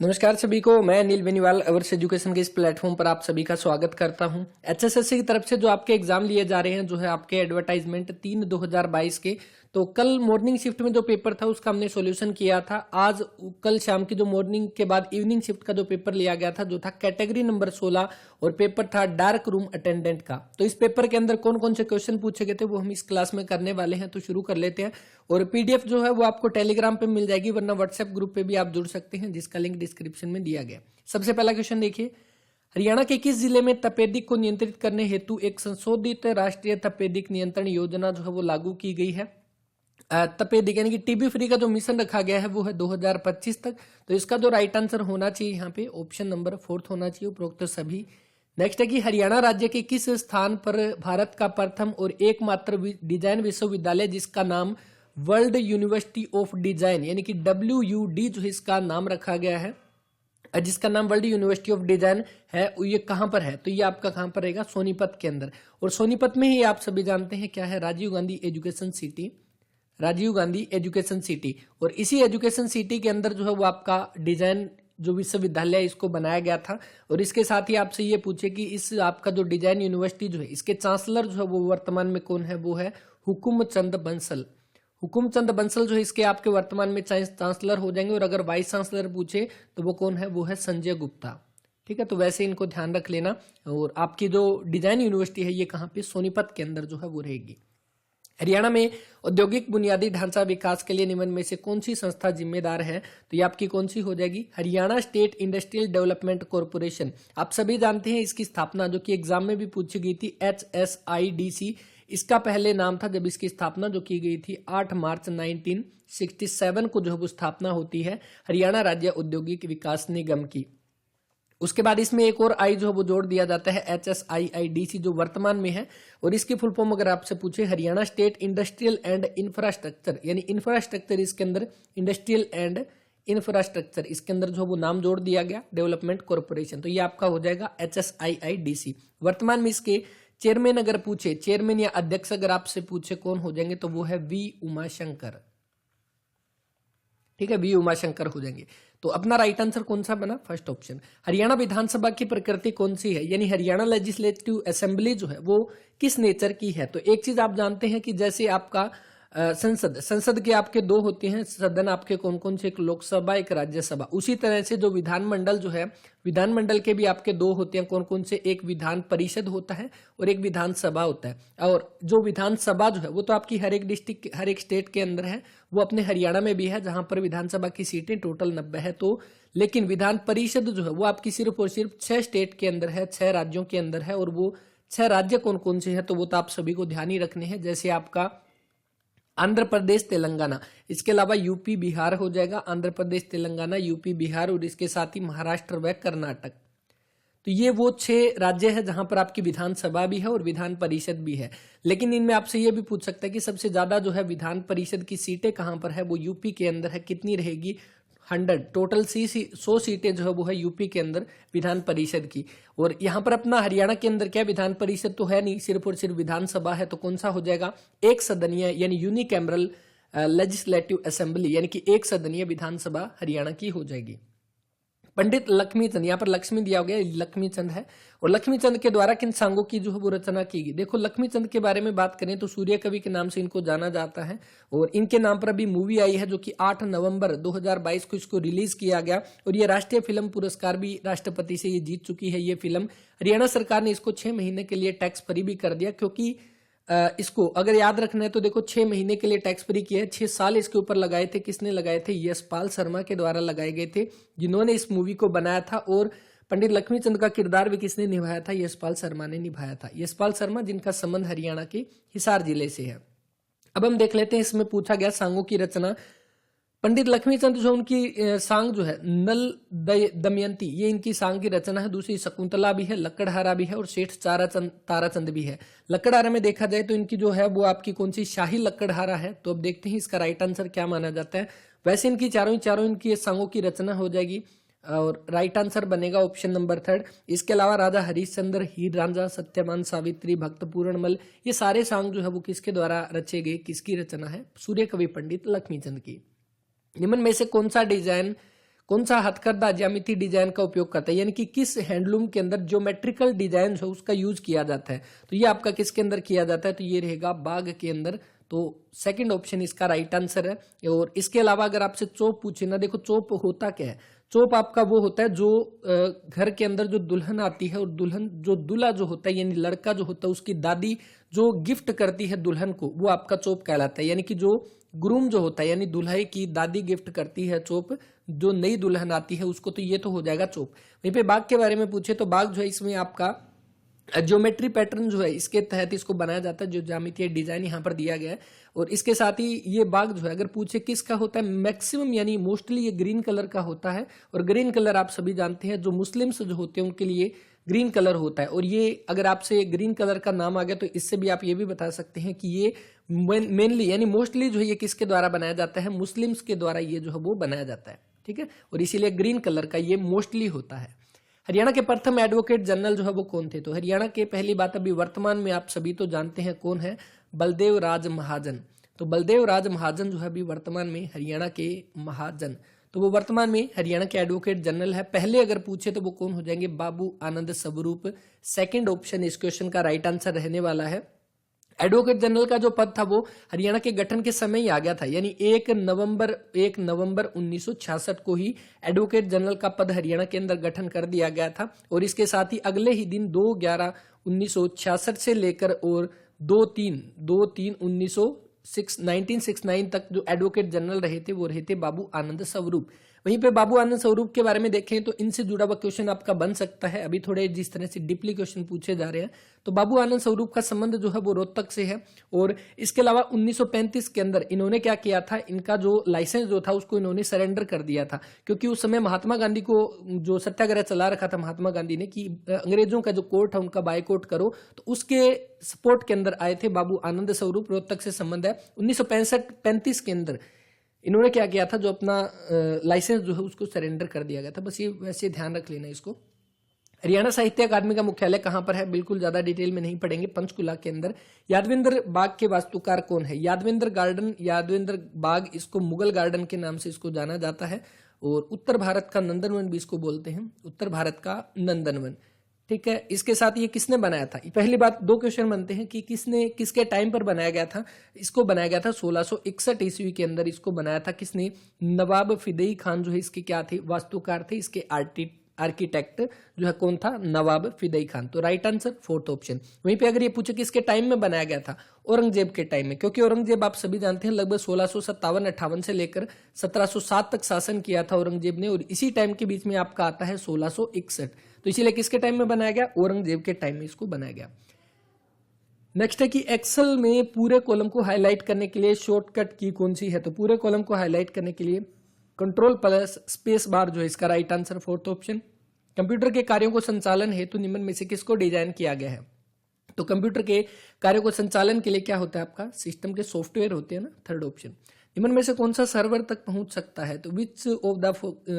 नमस्कार सभी को, मैं अनिल बेनीवाल अवर्स एजुकेशन के इस प्लेटफॉर्म पर आप सभी का स्वागत करता हूं। एचएसएससी की तरफ से जो आपके एग्जाम लिए जा रहे हैं, जो है आपके एडवर्टाइजमेंट 3/2022 के, तो कल मॉर्निंग शिफ्ट में जो पेपर था उसका हमने सॉल्यूशन किया था। आज कल शाम की जो मॉर्निंग के बाद इवनिंग शिफ्ट का जो पेपर लिया गया था, जो था कैटेगरी नंबर 16 और पेपर था डार्क रूम अटेंडेंट का। तो इस पेपर के अंदर कौन कौन से क्वेश्चन पूछे गए थे वो हम इस क्लास में करने वाले हैं, तो शुरू कर लेते हैं। और पीडीएफ जो है वो आपको टेलीग्राम पे मिल जाएगी, वरना व्हाट्सएप ग्रुप पे भी आप जुड़ सकते हैं, जिसका लिंक डिस्क्रिप्शन में दिया गया। सबसे पहला क्वेश्चन देखिए, हरियाणा के किस जिले में तपेदिक को नियंत्रित करने हेतु एक संशोधित राष्ट्रीय तपेदिक नियंत्रण योजना जो है वो लागू की गई है। तपेदिक यानी कि टीबी फ्री का जो मिशन रखा गया है वो है 2025 तक। तो इसका जो राइट आंसर होना चाहिए यहाँ पे ऑप्शन नंबर 4 होना चाहिए, उपरोक्त सभी। नेक्स्ट है कि हरियाणा राज्य के किस स्थान पर भारत का प्रथम और एकमात्र डिजाइन विश्वविद्यालय जिसका नाम वर्ल्ड यूनिवर्सिटी ऑफ डिजाइन यानी कि WUD जो है इसका नाम रखा गया है, जिसका नाम वर्ल्ड यूनिवर्सिटी ऑफ डिजाइन है, ये कहां पर है? तो ये आपका कहां पर रहेगा? सोनीपत के अंदर। और सोनीपत में ही आप सभी जानते हैं क्या है, Rajiv Gandhi education city, Rajiv Gandhi education city. और इसी एजुकेशन सिटी के अंदर जो है वो आपका डिजाइन जो विश्वविद्यालय इसको बनाया गया था। और इसके साथ ही आपसे ये पूछे कि इस आपका जो डिजाइन यूनिवर्सिटी जो है इसके चांसलर जो है वो वर्तमान में कौन है? वो है हुकुमचंद बंसल। हुकुमचंद बंसल जो है इसके आपके वर्तमान में चांसलर हो जाएंगे। और अगर वाइस चांसलर पूछे तो वो कौन है? वो है संजय गुप्ता। ठीक है, तो वैसे इनको ध्यान रख लेना। और आपकी जो डिजाइन यूनिवर्सिटी है ये कहाँ पे? सोनीपत के अंदर जो है वो रहेगी। हरियाणा में औद्योगिक बुनियादी ढांचा विकास के लिए निम्न में से कौन सी संस्था जिम्मेदार है? तो ये आपकी कौन सी हो जाएगी? Haryana state industrial development corporation. आप सभी जानते हैं इसकी स्थापना जो कि एग्जाम में भी पूछी गई थी, HSIDC इसका पहले नाम था। जब इसकी स्थापना जो की गई थी 8 मार्च 1967 को जो है वो स्थापना होती है हरियाणा राज्य औद्योगिक विकास निगम की। उसके बाद इसमें एक और आई जो है वो जोड़ दिया जाता है, HSIIDC जो वर्तमान में है। और इसकी फुल फॉर्म अगर आपसे पूछे, Haryana state industrial and infrastructure, यानी इंफ्रास्ट्रक्चर इसके अंदर इंडस्ट्रियल एंड इंफ्रास्ट्रक्चर इसके अंदर जो वो नाम जोड़ दिया गया, डेवलपमेंट कॉर्पोरेशन। तो ये आपका हो जाएगा HSIIDC। वर्तमान में इसके चेयरमैन अगर पूछे, चेयरमैन या अध्यक्ष अगर आपसे पूछे कौन हो जाएंगे, तो वो है V उमाशंकर। ठीक है, V उमाशंकर हो जाएंगे। तो अपना राइट आंसर कौन सा बना? First option. हरियाणा विधानसभा की प्रकृति कौन सी है? यानी हरियाणा लेजिस्लेटिव असेंबली जो है वो किस नेचर की है? तो एक चीज आप जानते हैं कि जैसे आपका संसद के आपके दो होते हैं सदन, आपके कौन कौन से? एक लोकसभा, एक राज्यसभा। उसी तरह से जो विधानमंडल जो है, विधानमंडल के भी आपके दो होते हैं। कौन कौन से? एक विधान परिषद होता है और एक विधानसभा होता है। और जो विधानसभा जो है वो तो आपकी हर एक डिस्ट्रिक्ट, हर एक स्टेट के अंदर है, वो अपने हरियाणा में भी है, जहां पर विधानसभा की सीटें टोटल 90 है। तो लेकिन विधान परिषद जो है वो आपकी सिर्फ और सिर्फ 6 स्टेट के अंदर है, 6 राज्यों के अंदर है। और वो 6 राज्य कौन कौन से हैं? तो वो तो आप सभी को ध्यान ही रखने हैं। जैसे आपका आंध्र प्रदेश, तेलंगाना, इसके अलावा यूपी, बिहार हो जाएगा। आंध्र प्रदेश, तेलंगाना, यूपी, बिहार और इसके साथ ही महाराष्ट्र व कर्नाटक। तो ये वो 6 राज्य है जहां पर आपकी विधानसभा भी है और विधान परिषद भी है। लेकिन इनमें आपसे ये भी पूछ सकता है कि सबसे ज्यादा जो है विधान परिषद की सीटें कहां पर है? वो यूपी के अंदर है। कितनी रहेगी? 100 टोटल 100 सीटें जो है वो है यूपी के अंदर विधान परिषद की। और यहाँ पर अपना हरियाणा के अंदर क्या विधान परिषद तो है नहीं, सिर्फ और सिर्फ विधानसभा है। तो कौन सा हो जाएगा? एक सदनीय यानी यूनिकैमरल लेजिस्लेटिव असेंबली, यानी कि एक सदनीय विधानसभा हरियाणा की हो जाएगी। पंडित लक्ष्मीचंद, यहाँ पर लक्ष्मी दिया गया, लक्ष्मीचंद है। और लक्ष्मीचंद के द्वारा किन सांगों की जो है वो रचना की गई? देखो, लक्ष्मीचंद के बारे में बात करें तो सूर्य कवि के नाम से इनको जाना जाता है। और इनके नाम पर अभी मूवी आई है जो कि 8 नवंबर 2022 को इसको रिलीज किया गया। और ये राष्ट्रीय फिल्म पुरस्कार भी राष्ट्रपति से ये जीत चुकी है ये फिल्म। हरियाणा सरकार ने इसको 6 महीने के लिए टैक्स फ्री भी कर दिया, क्योंकि इसको अगर याद रखना है तो देखो 6 महीने के लिए टैक्स फ्री किया है। 6 साल इसके ऊपर लगाए थे। किसने लगाए थे? यशपाल शर्मा के द्वारा लगाए गए थे, जिन्होंने इस मूवी को बनाया था। और पंडित लक्ष्मीचंद का किरदार भी किसने निभाया था? यशपाल शर्मा ने निभाया था। यशपाल शर्मा जिनका संबंध हरियाणा के हिसार जिले से है। अब हम देख लेते हैं इसमें पूछा गया सांगों की रचना। पंडित लक्ष्मीचंद जो उनकी सांग जो है नल दमयंती, ये इनकी सांग की रचना है। दूसरी शकुंतला भी है, लकड़हारा भी है और सेठ ताराचंद भी है। लकड़हारा में देखा जाए तो इनकी जो है वो आपकी कौन सी? शाही लकड़हारा है। तो अब देखते हैं इसका राइट आंसर क्या माना जाता है। वैसे इनकी चारों इनकी सांगों की रचना हो जाएगी और राइट आंसर बनेगा ऑप्शन नंबर 3। इसके अलावा राजा हरिश्चंद्र, हीर रांझा, सत्यवान सावित्री, भक्त पूर्णमल, ये सारे सांग जो है वो किसके द्वारा रचे गए? किसकी रचना है? सूर्य कवि पंडित लक्ष्मीचंद की। निम्न में से कौन सा डिजाइन कौन सा हथकरघा ज्यामिति डिजाइन का उपयोग करता है, यानी कि किस हैंडलूम के अंदर ज्योमेट्रिकल डिजाइन है उसका यूज किया जाता है। तो ये आपका किसके अंदर किया जाता है, तो ये रहेगा बाग के अंदर। तो सेकंड ऑप्शन इसका राइट आंसर है। और इसके अलावा अगर आपसे चोप पूछे ना, देखो चोप होता क्या है, चोप आपका वो होता है जो घर के अंदर जो दुल्हन आती है और दुल्हन जो दूल्हा जो होता है यानी लड़का जो होता है उसकी दादी जो गिफ्ट करती है दुल्हन को, वो आपका चोप कहलाता है। यानी कि जो ग्रूम जो होता है यानी दुल्हे की दादी गिफ्ट करती है चोप जो नई दुल्हन आती है उसको, तो ये तो हो जाएगा चोप। वहीं पे बाग के बारे में पूछे तो बाग जो है इसमें आपका ज्योमेट्री पैटर्न जो है इसके तहत इसको बनाया जाता है, जो ज्यामितीय डिजाइन यहाँ पर दिया गया है। और इसके साथ ही ये बाग जो है अगर पूछे किसका होता है, मैक्सिमम यानी मोस्टली ये ग्रीन कलर का होता है। और ग्रीन कलर आप सभी जानते हैं जो मुस्लिम्स जो होते हैं उनके लिए ग्रीन कलर होता है। और ये अगर आपसे ग्रीन कलर का नाम आ गया तो इससे भी आप ये भी बता सकते हैं कि ये मेनली यानी मोस्टली जो है ये किसके द्वारा बनाया जाता है, मुस्लिम्स के द्वारा ये जो है वो बनाया जाता है, ठीक है। और इसीलिए ग्रीन कलर का ये मोस्टली होता है। हरियाणा के प्रथम एडवोकेट जनरल जो है वो कौन थे, तो हरियाणा के पहली बात अभी वर्तमान में आप सभी तो जानते हैं कौन है, बलदेव राज महाजन। तो बलदेव राज महाजन जो है अभी वर्तमान में हरियाणा के महाजन, तो वो वर्तमान में हरियाणा के एडवोकेट जनरल है। पहले अगर पूछे तो वो कौन हो जाएंगे, बाबू आनंद स्वरूप। सेकंड ऑप्शन इस क्वेश्चन का राइट आंसर रहने वाला है। एडवोकेट जनरल का जो पद था वो हरियाणा के गठन के समय ही आ गया था, यानी 1 नवंबर 1966 को ही एडवोकेट जनरल का पद हरियाणा के अंदर गठन कर दिया गया था। और इसके साथ ही अगले ही दिन 2/11/1966 से लेकर और 2/3/1969 तक जो एडवोकेट जनरल रहे थे वो रहे थे बाबू आनंद स्वरूप। वहीं पे बाबू आनंद स्वरूप के बारे में देखें तो इनसे जुड़ा हुआ क्वेश्चन आपका बन सकता है। अभी थोड़े जिस तरह से डीपली क्वेश्चन पूछे जा रहे हैं, तो बाबू आनंद स्वरूप का संबंध जो है वो रोहतक से है। और इसके अलावा 1935 के अंदर इन्होंने क्या किया था, इनका जो लाइसेंस जो था उसको इन्होंने सरेंडर कर दिया था, क्योंकि उस समय महात्मा गांधी को जो सत्याग्रह चला रखा था महात्मा गांधी ने कि अंग्रेजों का जो कोर्ट है उनका बायकॉट करो, तो उसके सपोर्ट के अंदर आए थे बाबू आनंद स्वरूप। रोहतक से संबंध है। 1935 के अंदर इन्होंने क्या किया था, जो अपना लाइसेंस जो है उसको सरेंडर कर दिया गया था। बस ये वैसे ध्यान रख लेना इसको। हरियाणा साहित्य अकादमी का मुख्यालय कहां पर है, बिल्कुल ज्यादा डिटेल में नहीं पढ़ेंगे, पंचकुला के अंदर। यादवेंद्र बाग के वास्तुकार कौन है, यादवेंद्र गार्डन, यादवेंद्र बाग, इसको मुगल गार्डन के नाम से इसको जाना जाता है। और उत्तर भारत का नंदनवन भी इसको बोलते हैं, उत्तर भारत का नंदनवन, ठीक है। इसके साथ ये किसने बनाया था, पहली बात 2 क्वेश्चन बनते हैं कि किसने किसके टाइम पर बनाया गया था। इसको बनाया गया था 1661 ईस्वी के अंदर, इसको बनाया था किसने, नवाब फिदई खान जो है इसके क्या थे, वास्तुकार थे। इसके आर्किटेक्ट जो है कौन था, नवाब फिदई खान। तो राइट आंसर फोर्थ ऑप्शन। वहीं पे अगर ये पूछे किसके टाइम में बनाया गया था, औरंगजेब के टाइम में, क्योंकि औरंगजेब आप सभी जानते हैं लगभग 1657-58 से लेकर 1707 तक शासन किया था औरंगजेब ने। और इसी टाइम के बीच में आपका आता है 1661, तो इसीलिए किसके टाइम में बनाया गया, औरंगजेब के टाइम में इसको बनाया गया। नेक्स्ट है कि एक्सेल में पूरे कॉलम को हाईलाइट करने के लिए शॉर्टकट की कौन सी है, तो पूरे कॉलम को हाईलाइट करने के लिए कंट्रोल प्लस स्पेस बार जो है इसका right answer fourth option. Computer के कार्यों को संचालन हेतु निम्न में से किसको डिजाइन किया गया है, तो कंप्यूटर के कार्यों को संचालन के लिए क्या होता है आपका, सिस्टम के सॉफ्टवेयर होते हैं ना, थर्ड ऑप्शन। निम्न में से कौन सा सर्वर तक पहुंच सकता है, तो which of the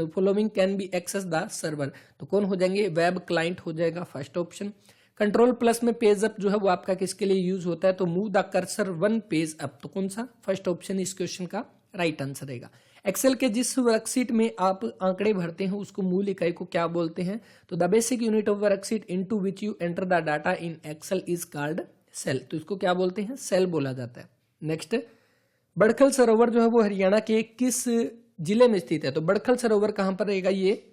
following can be access the server, तो कौन हो जाएंगे, वेब क्लाइंट हो जाएगा फर्स्ट ऑप्शन। कंट्रोल प्लस में पेज अप जो है वो आपका किसके लिए यूज होता है, तो move the cursor 1 page up, तो कौन सा, फर्स्ट ऑप्शन इस क्वेश्चन का राइट आंसर रहेगा। एक्सेल के जिस वर्कशीट में आप आंकड़े भरते हैं उसको मूल इकाई को क्या बोलते हैं, तो the basic unit of worksheet into which you enter the data in Excel is called cell, तो इसको क्या बोलते हैं, सेल बोला जाता है। नेक्स्ट, बड़खल सरोवर जो है वो हरियाणा के किस जिले में स्थित है, तो बड़खल सरोवर कहां पर रहेगा, ये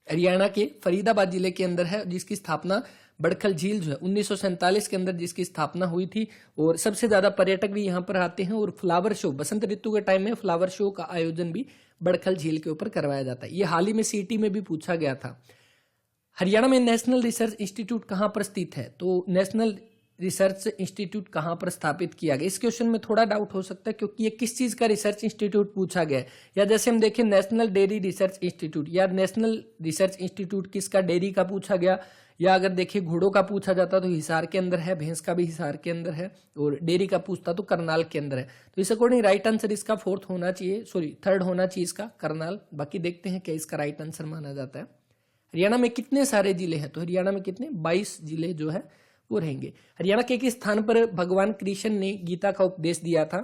हरियाणा के फरीदाबाद जिले के अंदर है, जिसकी स्थापना बड़खल झील जो है 1947 के अंदर जिसकी स्थापना हुई थी। और सबसे ज्यादा पर्यटक भी यहाँ पर आते हैं। और फ्लावर शो, बसंत ऋतु के टाइम में फ्लावर शो का आयोजन भी बड़खल झील के ऊपर करवाया जाता है। ये हाल ही में सीटी में भी पूछा गया था। हरियाणा में नेशनल रिसर्च इंस्टीट्यूट कहाँ पर स्थित है, तो नेशनल रिसर्च इंस्टीट्यूट कहां पर स्थापित किया गया, इस क्वेश्चन में थोड़ा डाउट हो सकता है क्योंकि ये किस चीज का रिसर्च इंस्टीट्यूट पूछा गया है। या जैसे हम देखें नेशनल डेयरी रिसर्च इंस्टीट्यूट, या नेशनल रिसर्च इंस्टीट्यूट किसका, डेयरी का पूछा गया। या अगर देखिए घोड़ों का पूछा जाता तो हिसार के अंदर है, भैंस का भी हिसार के अंदर है, और डेयरी का पूछता तो करनाल के अंदर है। तो इस अकॉर्डिंग राइट आंसर इसका फोर्थ होना चाहिए, सॉरी थर्ड होना चाहिए इसका, करनाल। बाकी देखते हैं क्या इसका राइट आंसर माना जाता है। हरियाणा में कितने सारे जिले हैं, तो हरियाणा में कितने, 22 जिले जो है वो रहेंगे। हरियाणा के किस स्थान पर भगवान कृष्ण ने गीता का उपदेश दिया था,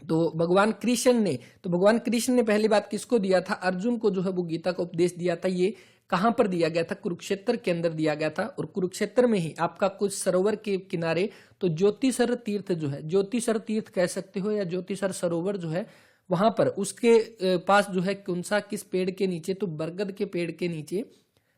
तो भगवान कृष्ण ने पहली बात किसको दिया था? अर्जुन को जो है वो गीता का उपदेश दिया था। ये कहां पर दिया गया था? कुरुक्षेत्र के अंदर दिया गया था। और कुरुक्षेत्र में ही आपका कुछ सरोवर के किनारे तो ज्योतिसर तीर्थ जो है, ज्योतिसर तीर्थ कह सकते हो या ज्योतिसर सरोवर जो है, वहां पर उसके पास जो है कौन सा, किस पेड़ के नीचे? तो बरगद के पेड़ के नीचे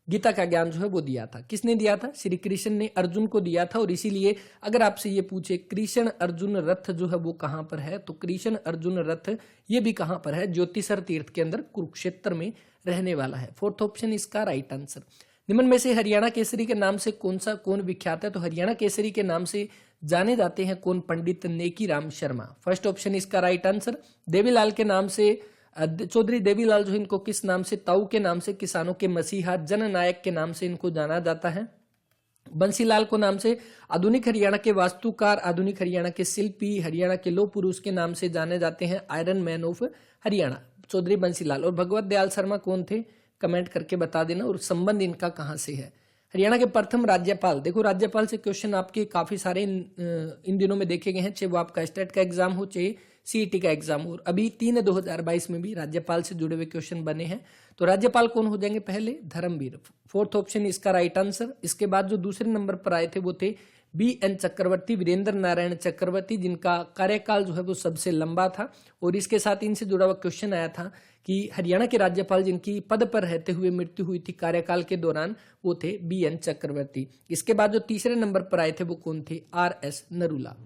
गीता का ज्ञान जो है वो दिया था। किसने दिया था? श्री कृष्ण ने अर्जुन को दिया था। और इसीलिए अगर आपसे ये पूछे कृष्ण अर्जुन रथ जो है वो कहां पर है, तो कृष्ण अर्जुन रथ ये भी कहां पर है? ज्योतिसर तीर्थ के अंदर कुरुक्षेत्र में रहने वाला है। फोर्थ ऑप्शन इसका राइट आंसर। निम्न में से हरियाणा केसरी के नाम से कौन विख्यात है? तो हरियाणा केसरी के नाम से जाने जाते हैं कौन? पंडित नेकी राम शर्मा। फर्स्ट ऑप्शन इसका राइट आंसर। देवीलाल के नाम से, चौधरी देवीलाल जो इनको किस नाम से? ताऊ के नाम से, किसानों के मसीहा, जननायक के नाम से इनको जाना जाता है। बंसीलाल को नाम से आधुनिक हरियाणा के वास्तुकार, आधुनिक हरियाणा के शिल्पी, हरियाणा के लौह पुरुष के नाम से जाने जाते हैं, iron man of Haryana, Chaudhary Bansilal. और भगवत दयाल शर्मा कौन थे? कमेंट करके बता देना। और संबंध इनका कहां से है? हरियाणा के प्रथम राज्यपाल, देखो राज्यपाल से क्वेश्चन आपके काफी सारे इन दिनों में देखे गए हैं, चाहे वो आपका स्टेट का एग्जाम हो, चाहे सीईटी का एग्जाम हो। अभी 3/2022 में भी राज्यपाल से जुड़े हुए क्वेश्चन बने हैं। तो राज्यपाल कौन हो जाएंगे? पहले धर्मवीर। फोर्थ ऑप्शन इसका राइट आंसर। इसके बाद जो दूसरे नंबर पर आए थे वो थे BN चक्रवर्ती, वीरेंद्र नारायण चक्रवर्ती, जिनका कार्यकाल जो है वो सबसे लंबा था। और इसके साथ इनसे जुड़ा हुआ क्वेश्चन आया था कि हरियाणा के राज्यपाल जिनकी पद पर रहते हुए मृत्यु हुई थी कार्यकाल के दौरान, वो थे BN चक्रवर्ती। इसके बाद जो तीसरे नंबर पर आए थे वो कौन थे? RS नरूला।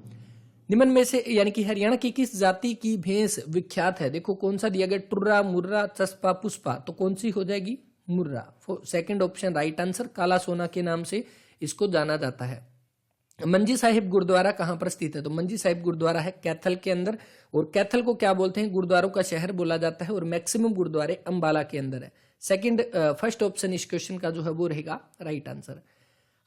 निम्न में से यानी कि हरियाणा की किस जाति की भैंस विख्यात है? देखो कौन सा दिया गया? टुर्रा, मुर्रा, चस्पा, पुष्पा। तो कौन सी हो जाएगी? Murrah. Second option right answer. काला सोना के नाम से इसको जाना जाता है। मंजी साहिब गुरुद्वारा कहां पर स्थित है? तो मंजी साहिब गुरुद्वारा है कैथल के अंदर। और कैथल को क्या बोलते हैं? गुरुद्वारों का शहर बोला जाता है। और मैक्सिमम गुरुद्वारे अंबाला के अंदर है। फर्स्ट ऑप्शन इस क्वेश्चन का जो है वो रहेगा राइट आंसर।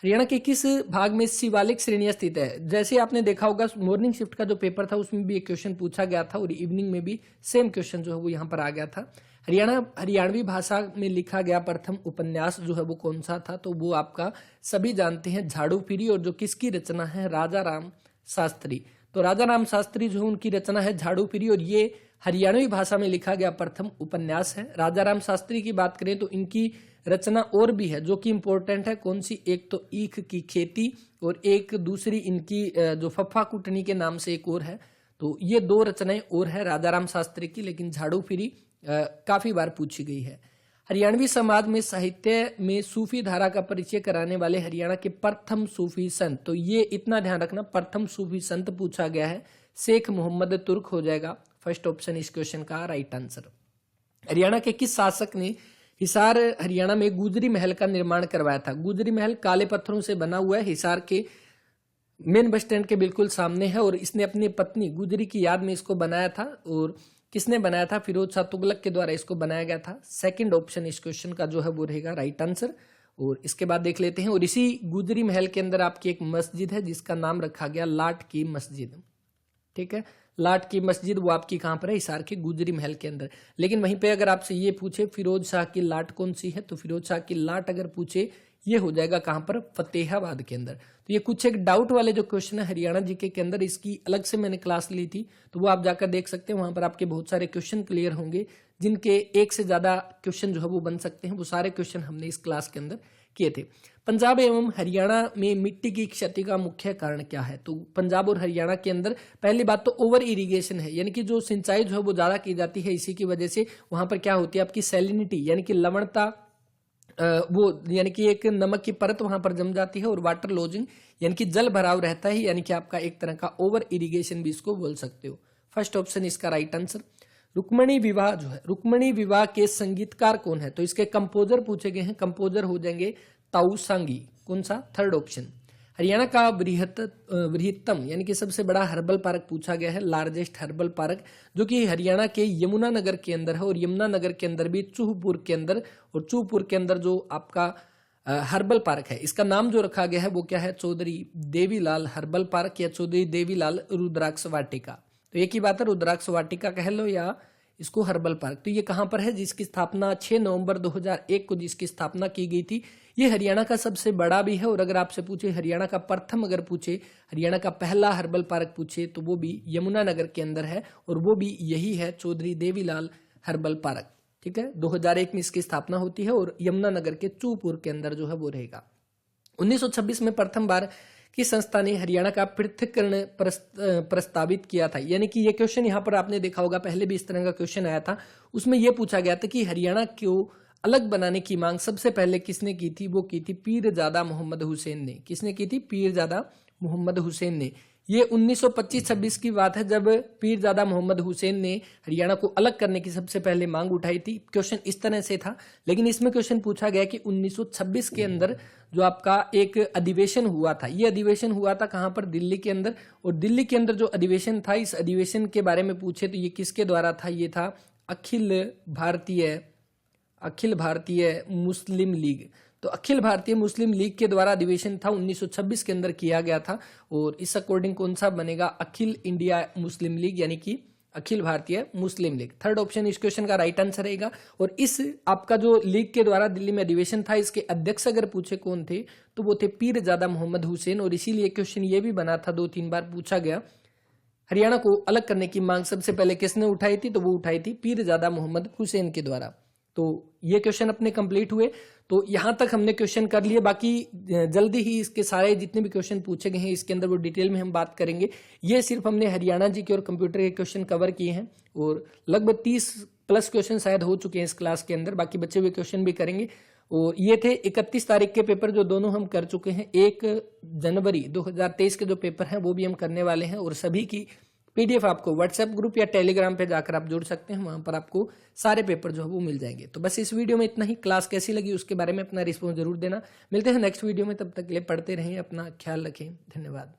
हरियाणा के किस भाग में शिवालिक श्रेणियां स्थित है? जैसे आपने देखा होगा मॉर्निंग शिफ्ट का जो पेपर था उसमें भी एक क्वेश्चन पूछा गया था और इवनिंग में भी सेम क्वेश्चन जो है वो यहाँ पर आ गया था। हरियाणवी भाषा में लिखा गया प्रथम उपन्यास जो है वो कौन सा था? तो वो आपका सभी जानते हैं झाड़ू फिरी। और जो किसकी रचना है? राजा राम शास्त्री। तो राजा राम शास्त्री जो है उनकी रचना है झाड़ू फिरी। और ये हरियाणवी भाषा में लिखा गया प्रथम उपन्यास है। राजा राम शास्त्री की बात करें तो इनकी रचना और भी है जो कि इंपॉर्टेंट है। कौन सी? एक तो ईख की खेती और एक दूसरी इनकी जो फफ्फा कुटनी के नाम से एक और है। तो ये दो रचनाएं और है राजा राम शास्त्री की, लेकिन झाड़ू फिरी काफी बार पूछी गई है। हरियाणवी समाज में साहित्य में सूफी धारा का परिचय कराने वाले हरियाणा के प्रथम सूफी संत, तो ये इतना ध्यान रखना, प्रथम सूफी संत पूछा गया है, शेख मोहम्मद तुर्क हो जाएगा। फर्स्ट ऑप्शन इस क्वेश्चन का राइट आंसर। हरियाणा के किस शासक ने हिसार हरियाणा में गुजरी महल का निर्माण करवाया था? गुजरी महल काले पत्थरों से बना हुआ है, हिसार के मेन बस स्टैंड के बिल्कुल सामने है। और इसने अपनी पत्नी गुजरी की याद में इसको बनाया था। और किसने बनाया था? फिरोज शाह तुगलक के द्वारा इसको बनाया गया था। सेकंड ऑप्शन इस क्वेश्चन का जो है वो रहेगा राइट आंसर। और इसके बाद देख लेते हैं। और इसी गुजरी महल के अंदर आपकी एक मस्जिद है जिसका नाम रखा गया लाट की मस्जिद। ठीक है, लाट की मस्जिद वो आपकी कहां पर है? हिसार के गुजरी महल के अंदर। लेकिन वहीं पे अगर आपसे ये पूछे फिरोज शाह की लाट कौन सी है, तो फिरोज शाह की लाट अगर पूछे ये हो जाएगा कहां पर? फतेहाबाद के अंदर। तो ये कुछ एक डाउट वाले जो क्वेश्चन है हरियाणा जीके के अंदर, इसकी अलग से मैंने क्लास ली थी, तो वो आप जाकर देख सकते हैं। वहां पर आपके बहुत सारे क्वेश्चन क्लियर होंगे, जिनके एक से ज्यादा क्वेश्चन जो है वो बन सकते हैं। वो सारे क्वेश्चन हमने इस क्लास के अंदर किए थे। पंजाब एवं हरियाणा में मिट्टी की क्षति का मुख्य कारण क्या है? तो पंजाब और हरियाणा के अंदर पहली बात तो ओवर इरिगेशन है, यानी कि जो सिंचाई जो है वो ज्यादा की जाती है। इसी की वजह से वहां पर क्या होती है? आपकी सैलिनिटी यानी कि लवणता, वो यानी कि एक नमक की परत वहां पर जम जाती है। और वाटर लॉजिंग यानी कि जल भराव रहता है, यानी कि आपका एक तरह का ओवर इरिगेशन भी इसको बोल सकते हो। फर्स्ट ऑप्शन इसका राइट आंसर। रुक्मणी विवाह जो है, रुक्मणी विवाह के संगीतकार कौन है? तो इसके कंपोजर पूछे गए हैं। कंपोजर हो जाएंगे ताऊ सांगी। कौन सा? Third option. हरियाणा का बृहत्तम यानी कि सबसे बड़ा हर्बल पार्क पूछा गया है, लार्जेस्ट हर्बल पार्क, जो कि हरियाणा के यमुनानगर के अंदर है। और यमुनानगर के अंदर भी चूहपुर के अंदर, और चूहपुर के अंदर जो आपका हर्बल पार्क है, इसका नाम जो रखा गया है वो क्या है? चौधरी देवीलाल हर्बल पार्क या चौधरी देवीलाल रुद्राक्ष वाटिका। तो एक ही बात है, रुद्राक्ष वाटिका कह लो या इसको हर्बल पार्क। तो ये कहाँ पर है, जिसकी स्थापना 6 नवंबर 2001 को जिसकी स्थापना की गई थी। ये हरियाणा का सबसे बड़ा भी है, और अगर आपसे पूछे हरियाणा का प्रथम, अगर पूछे हरियाणा का पहला हर्बल पार्क पूछे, तो वो भी यमुनानगर के अंदर है, और वो भी यही है, चौधरी देवीलाल हर्बल पार्क। ठीक है, 2001 में इसकी स्थापना होती है और यमुनानगर के चूपुर के अंदर जो है वो रहेगा। 1926 में प्रथम बार किस संस्था ने हरियाणा का पृथक्करण प्रस्तावित किया था। यानी कि ये क्वेश्चन यहाँ पर आपने देखा होगा, पहले भी इस तरह का क्वेश्चन आया था। उसमें यह पूछा गया था कि हरियाणा को अलग बनाने की मांग सबसे पहले किसने की थी। वो की थी पीरजादा मोहम्मद हुसैन ने। किसने की थी? पीरजादा मोहम्मद हुसैन ने। ये 1925-26 की बात है, जब पीरजादा मोहम्मद हुसैन ने हरियाणा को अलग करने की सबसे पहले मांग उठाई थी। क्वेश्चन इस तरह से था, लेकिन इसमें क्वेश्चन पूछा गया कि 1926 के अंदर जो आपका एक अधिवेशन हुआ था, ये अधिवेशन हुआ था कहाँ पर? दिल्ली के अंदर। और दिल्ली के अंदर जो अधिवेशन था, इस अधिवेशन के बारे में पूछे तो ये किसके द्वारा था? ये था अखिल भारतीय मुस्लिम लीग। तो अखिल भारतीय मुस्लिम लीग के द्वारा अधिवेशन था, 1926 के अंदर किया गया था। और इस अकॉर्डिंग कौन सा बनेगा? अखिल इंडिया मुस्लिम लीग, यानी कि अखिल भारतीय मुस्लिम लीग। थर्ड ऑप्शन इस क्वेश्चन का राइट आंसर रहेगा। और इस आपका जो लीग के द्वारा दिल्ली में अधिवेशन था, इसके अध्यक्ष अगर पूछे कौन थे, तो वो थे पीरजादा मोहम्मद हुसैन। और इसीलिए क्वेश्चन ये भी बना था, 2-3 बार पूछा गया, हरियाणा को अलग करने की मांग सबसे पहले किसने उठाई थी? तो वो उठाई थी पीरजादा मोहम्मद हुसैन के द्वारा। तो ये क्वेश्चन अपने कंप्लीट हुए। तो यहां तक हमने क्वेश्चन कर लिए, बाकी जल्दी ही इसके सारे जितने भी क्वेश्चन पूछे गए हैं इसके अंदर वो डिटेल में हम बात करेंगे। ये सिर्फ हमने हरियाणा जी के और कंप्यूटर के क्वेश्चन कवर किए हैं, और लगभग 30+ क्वेश्चन शायद हो चुके हैं इस क्लास के अंदर। बाकी बचे हुए क्वेश्चन भी करेंगे। और ये थे 31 तारीख के पेपर, जो दोनों हम कर चुके हैं। 1 जनवरी 2023 के जो पेपर हैं वो भी हम करने वाले हैं। और सभी की PDF आपको व्हाट्सएप ग्रुप या टेलीग्राम पे जाकर आप जुड़ सकते हैं, वहां पर आपको सारे पेपर जो है वो मिल जाएंगे। तो बस इस वीडियो में इतना ही। क्लास कैसी लगी उसके बारे में अपना रिस्पॉन्स जरूर देना। मिलते हैं नेक्स्ट वीडियो में, तब तक के लिए पढ़ते रहें, अपना ख्याल रखें। धन्यवाद।